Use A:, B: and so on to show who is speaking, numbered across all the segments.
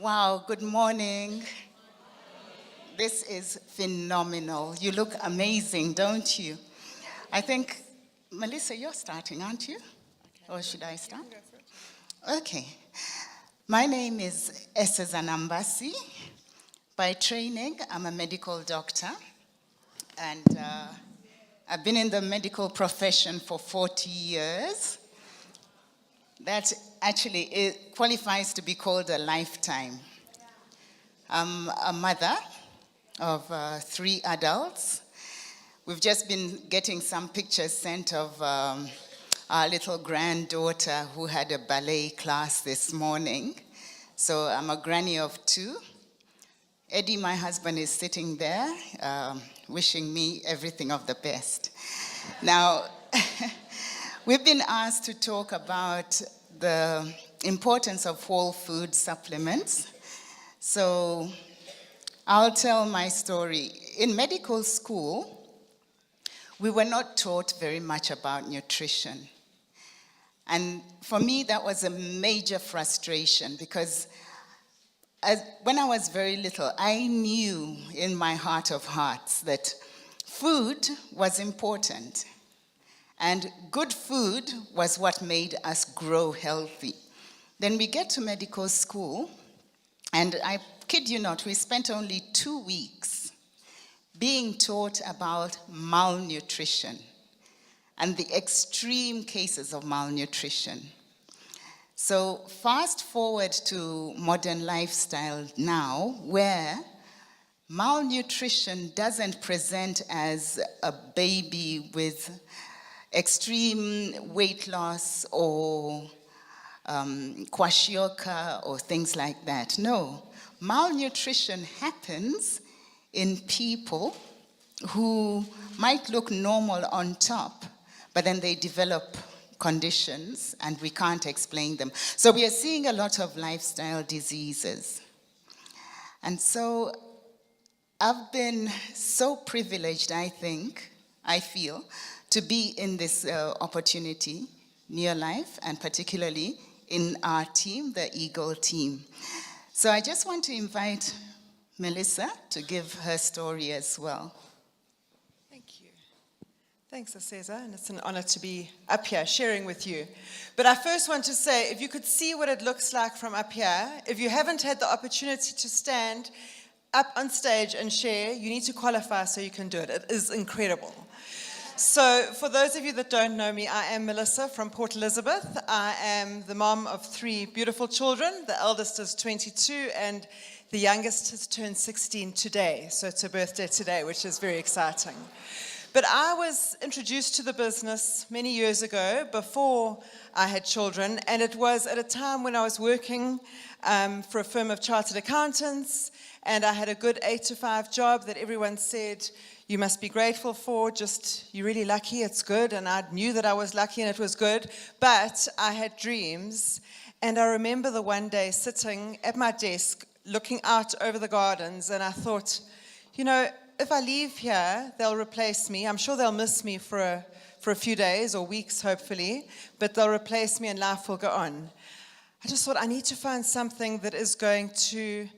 A: Wow, good morning. This is phenomenal. You look amazing, don't you? I think, Melissa, you're starting, aren't you? Or should I start? Okay. My name is Eseza Nambassi. By training, I'm a medical doctor, and I've been in the medical profession for 40 years. That actually qualifies to be called a lifetime. I'm a mother of 3 adults. We've just been getting some pictures sent of our little granddaughter who had a ballet class this morning. So I'm a granny of 2. Eddie, my husband, is sitting there wishing me everything of the best. Now, we've been asked to talk about the importance of whole food supplements. So I'll tell my story. In medical school, we were not taught very much about nutrition. And for me, that was a major frustration because when I was very little, I knew in my heart of hearts that food was important. And good food was what made us grow healthy. Then we get to medical school, and I kid you not, we spent only 2 weeks being taught about malnutrition and the extreme cases of malnutrition. So fast forward to modern lifestyle now, where malnutrition doesn't present as a baby with extreme weight loss or kwashiorkor or things like that. No, malnutrition happens in people who might look normal on top, but then they develop conditions and we can't explain them. So we are seeing a lot of lifestyle diseases. And so I've been so privileged, I feel, to be in this opportunity, NeoLife, and particularly in our team, the Eagle team. So I just want to invite Melissa to give her story as well.
B: Thank you. Thanks, Eseza, and it's an honor to be up here sharing with you. But I first want to say, if you could see what it looks like from up here, if you haven't had the opportunity to stand up on stage and share, you need to qualify so you can do it. It is incredible. So for those of you that don't know me, I am Melissa from Port Elizabeth. I am the mom of 3 beautiful children. The eldest is 22 and the youngest has turned 16 today. So it's her birthday today, which is very exciting. But I was introduced to the business many years ago before I had children, and it was at a time when I was working for a firm of chartered accountants, and I had a good 8-to-5 job that everyone said, you must be grateful for, you're really lucky, it's good. And I knew that I was lucky and it was good, but I had dreams. And I remember the one day sitting at my desk, looking out over the gardens, and I thought, you know, if I leave here, they'll replace me. I'm sure they'll miss me for a few days or weeks, hopefully, but they'll replace me and life will go on. I just thought I need to find something that is going to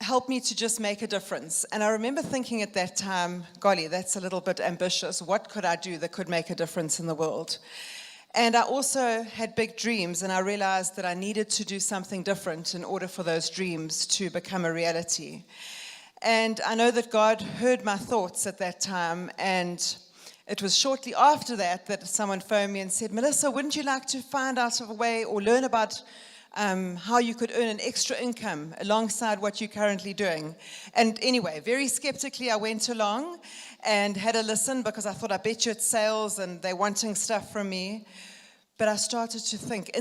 B: help me to just make a difference. And I remember thinking at that time, golly, that's a little bit ambitious. What could I do that could make a difference in the world? And I also had big dreams, and I realized that I needed to do something different in order for those dreams to become a reality. And I know that God heard my thoughts at that time, and it was shortly after that someone phoned me and said, Melissa, wouldn't you like to find out of a way or learn about how you could earn an extra income alongside what you're currently doing? And anyway, very skeptically, I went along and had a listen because I thought, I bet you it's sales and they're wanting stuff from me. But I started to think,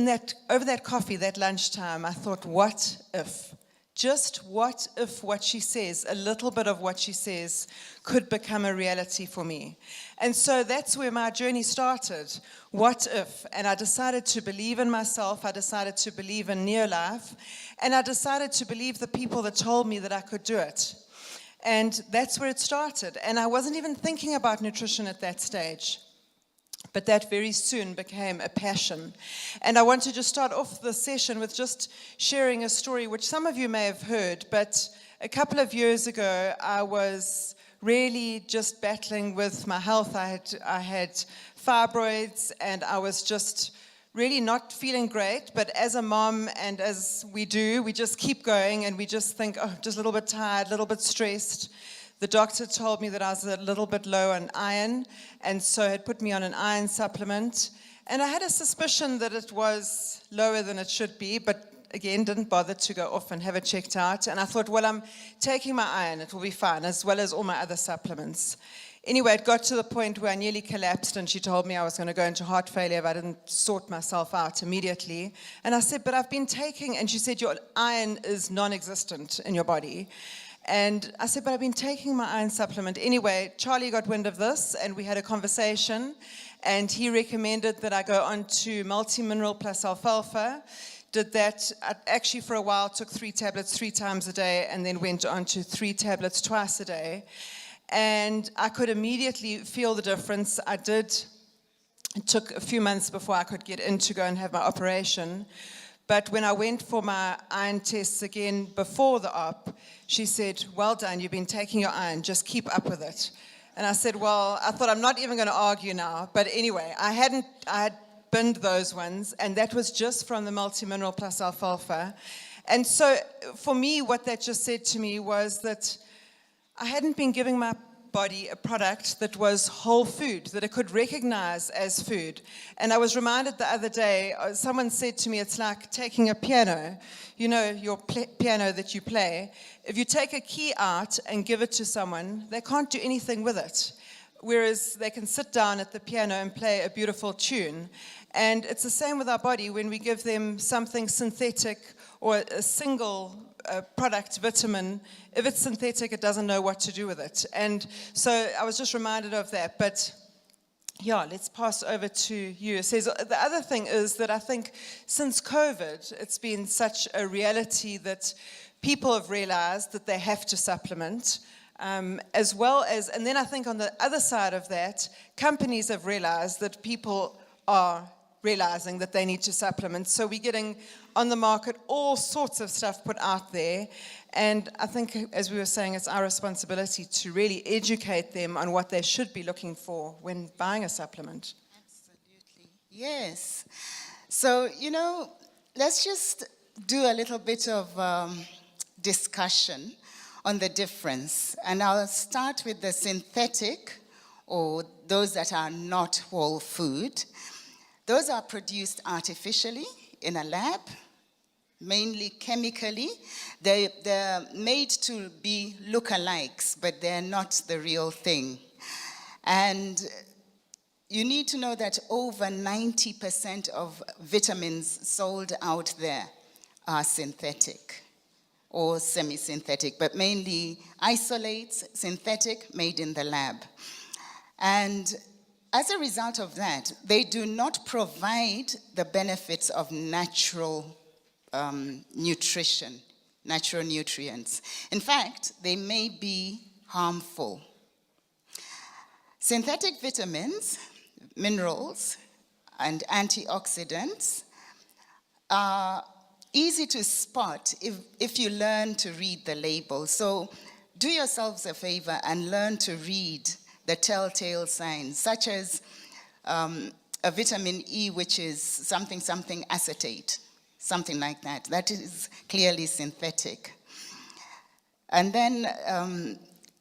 B: over that coffee, that lunchtime, I thought, what if? Just what if what she says, a little bit of what she says, could become a reality for me? And so that's where my journey started. What if? And I decided to believe in myself. I decided to believe in NeoLife. And I decided to believe the people that told me that I could do it. And that's where it started. And I wasn't even thinking about nutrition at that stage. But that very soon became a passion. And I want to just start off the session with just sharing a story which some of you may have heard, but a couple of years ago I was really just battling with my health. I had fibroids and I was just really not feeling great, but as a mom and as we do, we just keep going and we just think, oh, just a little bit tired, a little bit stressed. The doctor told me that I was a little bit low on iron, and so had put me on an iron supplement. And I had a suspicion that it was lower than it should be, but again, didn't bother to go off and have it checked out. And I thought, well, I'm taking my iron, it will be fine, as well as all my other supplements. Anyway, it got to the point where I nearly collapsed, and she told me I was going to go into heart failure if I didn't sort myself out immediately. And I said, but I've been taking, and she said, your iron is non-existent in your body. And I said, but I've been taking my iron supplement. Anyway, Charlie got wind of this, and we had a conversation, and he recommended that I go on to multi-mineral plus alfalfa. Did that, actually for a while, took 3 tablets 3 times a day, and then went on to 3 tablets twice a day. And I could immediately feel the difference. It took a few months before I could get in to go and have my operation. But when I went for my iron tests again before the op, she said, well done, you've been taking your iron, just keep up with it. And I said, well, I thought I'm not even going to argue now. But anyway, I had binned those ones, and that was just from the multi-mineral plus alfalfa. And so for me, what that just said to me was that I hadn't been giving my body a product that was whole food, that it could recognize as food. And I was reminded the other day, someone said to me, it's like taking a piano, you know, your piano that you play. If you take a key out and give it to someone, they can't do anything with it. Whereas they can sit down at the piano and play a beautiful tune. And it's the same with our body when we give them something synthetic or a single product, vitamin. If it's synthetic, it doesn't know what to do with it. And so I was just reminded of that. But yeah, let's pass over to you. It says, the other thing is that I think since COVID, it's been such a reality that people have realized that they have to supplement. As well as, and then I think on the other side of that, companies have realized that people are realizing that they need to supplement. So we're getting on the market all sorts of stuff put out there. And I think, as we were saying, it's our responsibility to really educate them on what they should be looking for when buying a supplement.
A: Absolutely. Yes. So, you know, let's just do a little bit of discussion on the difference. And I'll start with the synthetic, or those that are not whole food. Those are produced artificially in a lab, mainly chemically. They're made to be lookalikes, but they're not the real thing. And you need to know that over 90% of vitamins sold out there are synthetic or semi-synthetic, but mainly isolates, synthetic, made in the lab. And as a result of that, they do not provide the benefits of natural nutrition, natural nutrients. In fact, they may be harmful. Synthetic vitamins, minerals, and antioxidants are easy to spot if you learn to read the label. So do yourselves a favor and learn to read the telltale signs, such as a vitamin E, which is something acetate, something like that. That is clearly synthetic. And then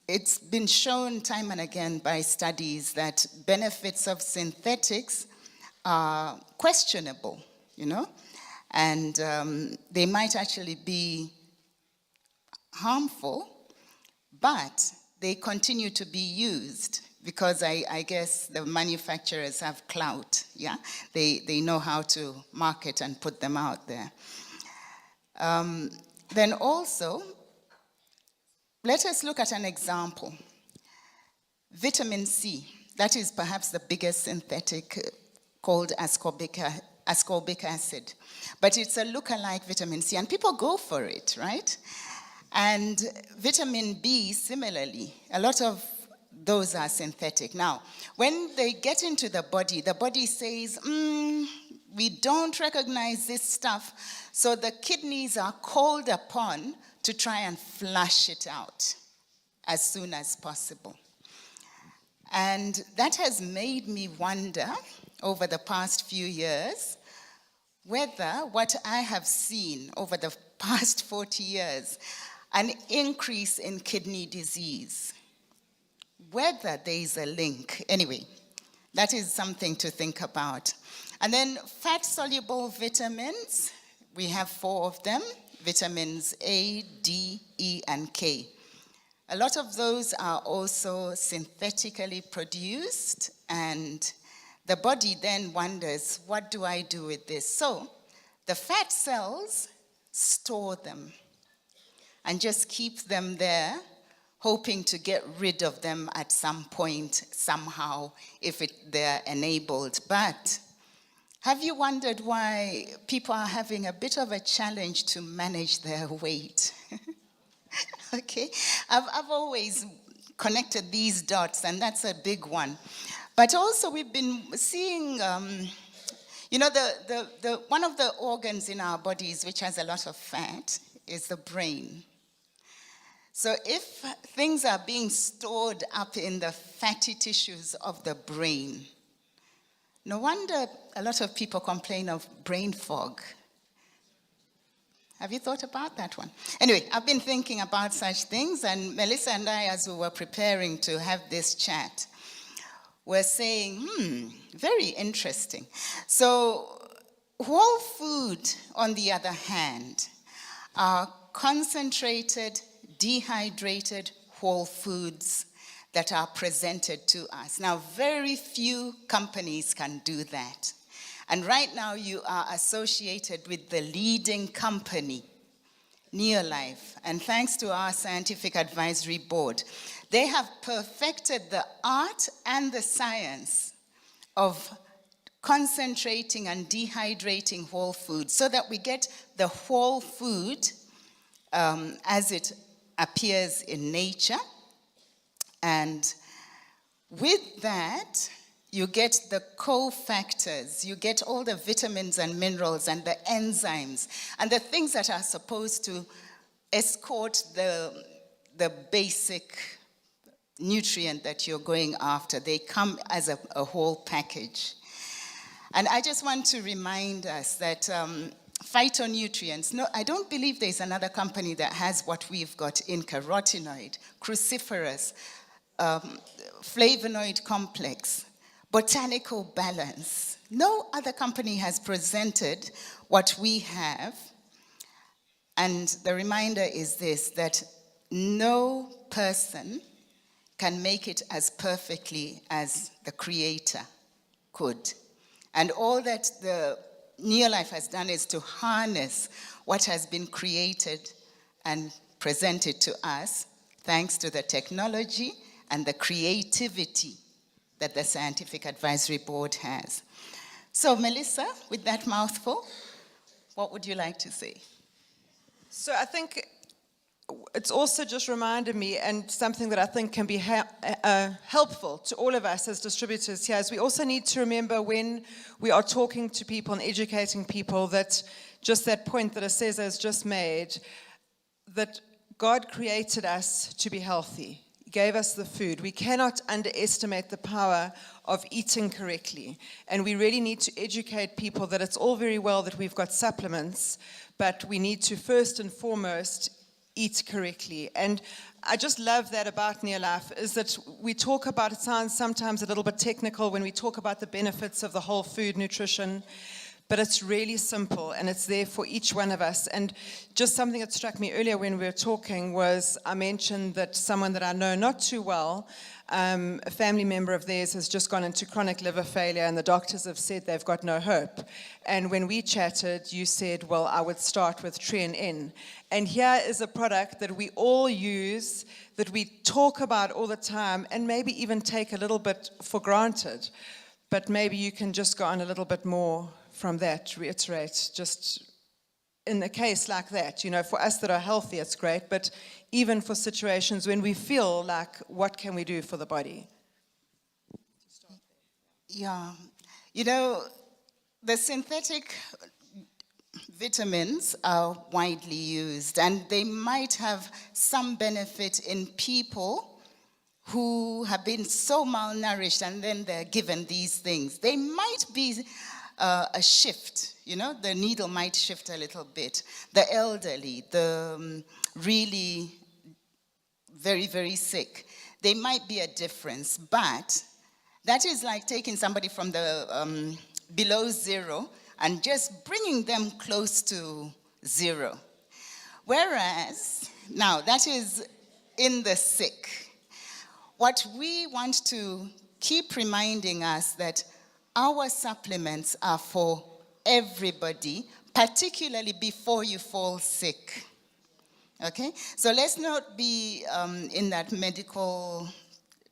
A: it's been shown time and again by studies that benefits of synthetics are questionable, you know, and they might actually be harmful, but they continue to be used because I guess the manufacturers have clout, yeah? They know how to market and put them out there. Then also, let us look at an example. Vitamin C, that is perhaps the biggest synthetic, called ascorbic acid. But it's a lookalike vitamin C, and people go for it, right? And vitamin B, similarly, a lot of those are synthetic. Now, when they get into the body says, we don't recognize this stuff, so the kidneys are called upon to try and flush it out as soon as possible. And that has made me wonder over the past few years whether what I have seen over the past 40 years, an increase in kidney disease, whether there is a link. Anyway, that is something to think about. And then fat-soluble vitamins, we have 4 of them, vitamins A, D, E, and K. A lot of those are also synthetically produced, and the body then wonders, what do I do with this? So the fat cells store them and just keep them there, hoping to get rid of them at some point, somehow, if they're enabled. But have you wondered why people are having a bit of a challenge to manage their weight? Okay, I've always connected these dots, and that's a big one. But also we've been seeing, one of the organs in our bodies which has a lot of fat is the brain. So if things are being stored up in the fatty tissues of the brain, no wonder a lot of people complain of brain fog. Have you thought about that one? Anyway, I've been thinking about such things, and Melissa and I, as we were preparing to have this chat, were saying, very interesting. So whole food, on the other hand, are concentrated, dehydrated whole foods that are presented to us. Now, very few companies can do that. And right now you are associated with the leading company, NeoLife. And thanks to our scientific advisory board, they have perfected the art and the science of concentrating and dehydrating whole food so that we get the whole food as it appears in nature. And with that, you get the cofactors, you get all the vitamins and minerals and the enzymes and the things that are supposed to escort the basic nutrient that you're going after. They come as a whole package. And I just want to remind us that phytonutrients, no, I don't believe there's another company that has what we've got in carotenoid, cruciferous, flavonoid complex, botanical balance. No other company has presented what we have. And the reminder is this, that no person can make it as perfectly as the Creator could. And all that the NeoLife has done is to harness what has been created and presented to us, thanks to the technology and the creativity that the Scientific Advisory Board has. So, Melissa, with that mouthful, what would you like to say?
B: So I think it's also just reminded me, and something that I think can be helpful to all of us as distributors here, is we also need to remember when we are talking to people and educating people that just that point that Eseza has just made, that God created us to be healthy. He gave us the food. We cannot underestimate the power of eating correctly. And we really need to educate people that it's all very well that we've got supplements, but we need to first and foremost eat correctly. And I just love that about NeoLife, is that we talk about, it sounds sometimes a little bit technical when we talk about the benefits of the whole food nutrition, but it's really simple and it's there for each one of us. And just something that struck me earlier when we were talking was, I mentioned that someone that I know not too well, a family member of theirs has just gone into chronic liver failure and the doctors have said they've got no hope. And when we chatted, you said, well, I would start with Tren. And here is a product that we all use, that we talk about all the time, and maybe even take a little bit for granted. But maybe you can just go on a little bit more from that, reiterate just in a case like that, for us that are healthy, it's great, but even for situations when we feel like, what can we do for the body?
A: Yeah. The synthetic vitamins are widely used, and they might have some benefit in people who have been so malnourished and then they're given these things. They might be a shift, the needle might shift a little bit. The elderly, the really very, very sick, they might be a difference, but that is like taking somebody from the below zero and just bringing them close to zero. Whereas, now that is in the sick. What we want to keep reminding us that our supplements are for everybody, particularly before you fall sick. Okay? So let's not be in that medical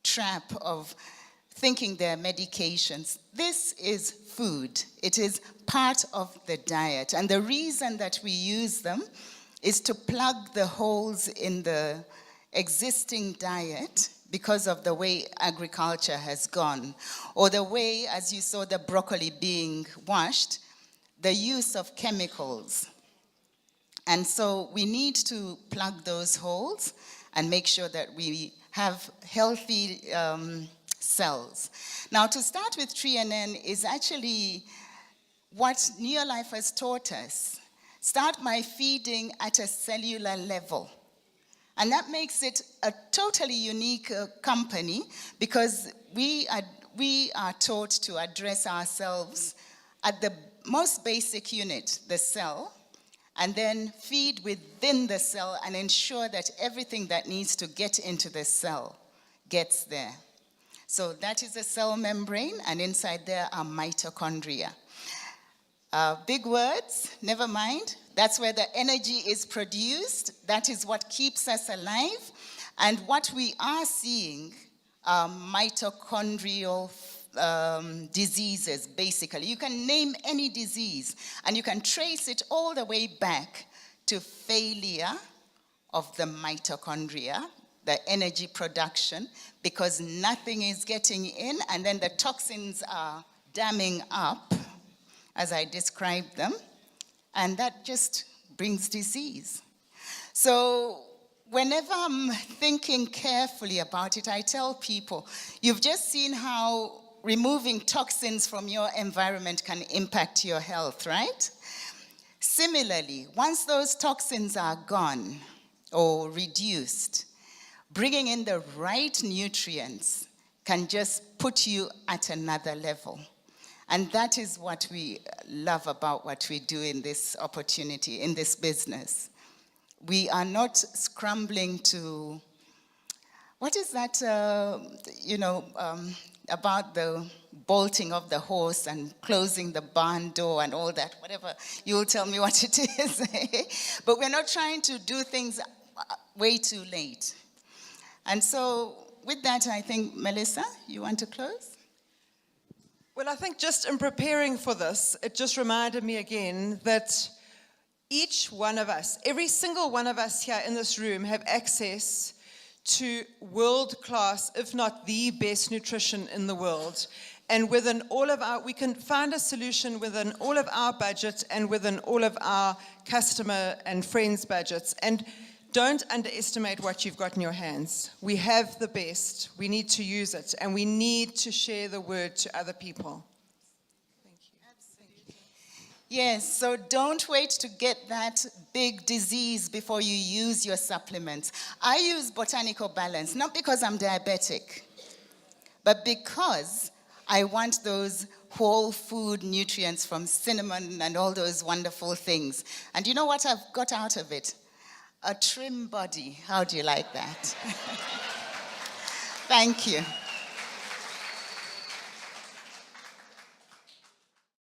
A: trap of thinking they're medications. This is food. It is part of the diet. And the reason that we use them is to plug the holes in the existing diet because of the way agriculture has gone, or the way, as you saw the broccoli being washed, the use of chemicals. And so we need to plug those holes and make sure that we have healthy cells. Now, to start with TreeNN is actually what NeoLife has taught us. Start by feeding at a cellular level. And that makes it a totally unique company because we are taught to address ourselves at the most basic unit, the cell, and then feed within the cell and ensure that everything that needs to get into the cell gets there. So that is a cell membrane, and inside there are mitochondria. Big words, never mind. That's where the energy is produced. That is what keeps us alive. And what we are seeing are mitochondrial diseases, basically. You can name any disease, and you can trace it all the way back to failure of the mitochondria, the energy production, because nothing is getting in, and then the toxins are damming up, as I described them, and that just brings disease. So whenever I'm thinking carefully about it, I tell people, you've just seen how removing toxins from your environment can impact your health, right? Similarly, once those toxins are gone or reduced, bringing in the right nutrients can just put you at another level. And that is what we love about what we do in this opportunity, in this business. We are not scrambling to, what is that, about the bolting of the horse and closing the barn door and all that, whatever, you'll tell me what it is. But we're not trying to do things way too late. And so with that, I think, Melissa, you want to close?
B: Well, I think just in preparing for this, it just reminded me again that each one of us, every single one of us here in this room have access to world-class, if not the best nutrition in the world. And within all of we can find a solution within all of our budget and within all of our customer and friends' budgets. And don't underestimate what you've got in your hands. We have the best. We need to use it, and we need to share the word to other people. Thank you. Absolutely.
A: Yes, so don't wait to get that big disease before you use your supplements. I use Botanical Balance, not because I'm diabetic, but because I want those whole food nutrients from cinnamon and all those wonderful things. And you know what I've got out of it? A trim body. How do you like that? Thank you.